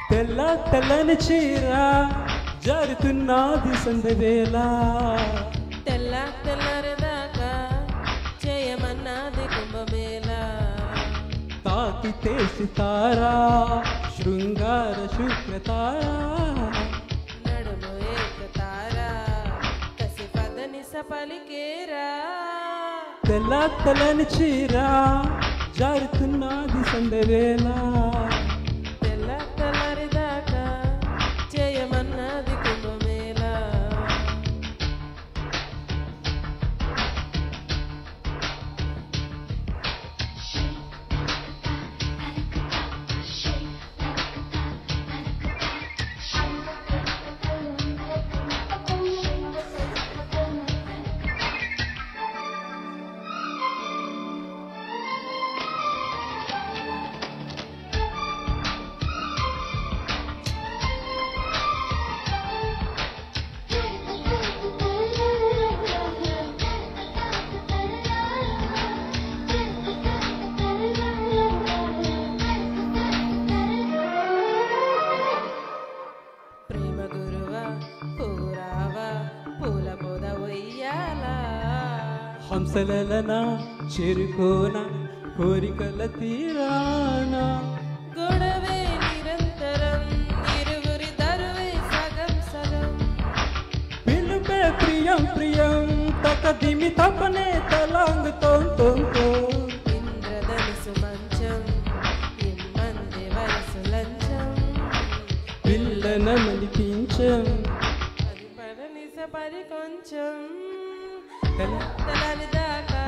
తెల్ల తెల్లని చీర జారుతున్నది సందవేళ తెల్ల తెల్లరిదాకా చేయమన్నది కుంభమేళ తాకితే సితారా శృంగార శుక్రతారా నడుము ఏకతారా కసి పదనిస పలికేరా తెల్ల తెల్లని చీర జారుతున్నది సందవేళ చేయమన్నది కుంభమేళ హంసలన చేరుకోన కోరికల తీరాన గొడవే నిరంతరం ఇరువురి దరువే సగం సగం పిలుపే ప్రియం ప్రియం తకదిమి తపనే తలాంగ్ తోంతో ఇంద్రధనుసు మంచం ఇమ్మంది వయసు లంచం పిల్లన మలిపించం అది పడనిస పరి కొంచెం తెల్లరిదాకా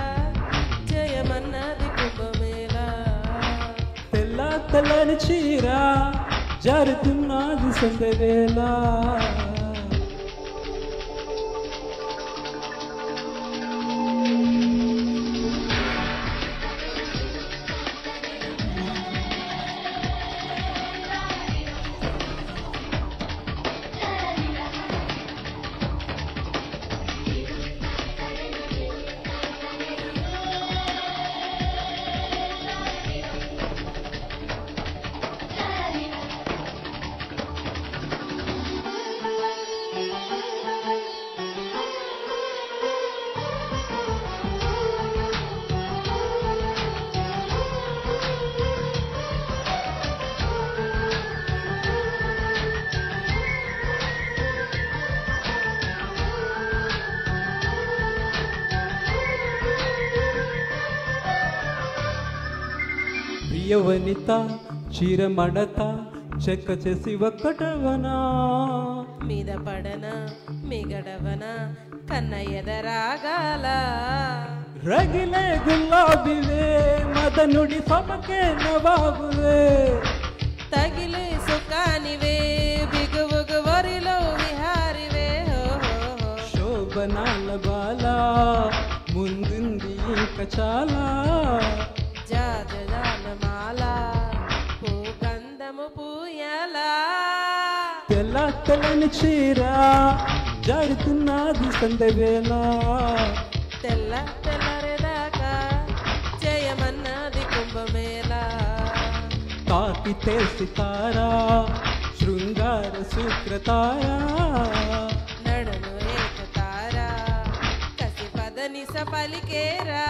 చేయమన్నది కుంభమేళ తెల్ల తెల్లని చీర జారుతున్నది సందవేళ ప్రియవనిత చీర మడత చెక్క చేసి ఒక్కటవనా మీద పడన మిగడవన కన్న ఎదరాగాల రగిలే గులాబీవే మదనుడి సభకే నవాబువే తగిలే సుఖానివే బిగువుగు వరిలో విహారివే శోభనాల బాల ముందుంది ఇంకా చాలా జాజమాల పూకందము పూయాల తెల్ల తెల్లని చీర జారుతున్నది సందవేళ తెల్ల తెల్లరిదాకా చేయమన్నది కుంభమేళ తాకితే సితారా శృంగార శుక్రతారా నడుము ఏకతారా కసి పదనిస పలికేరా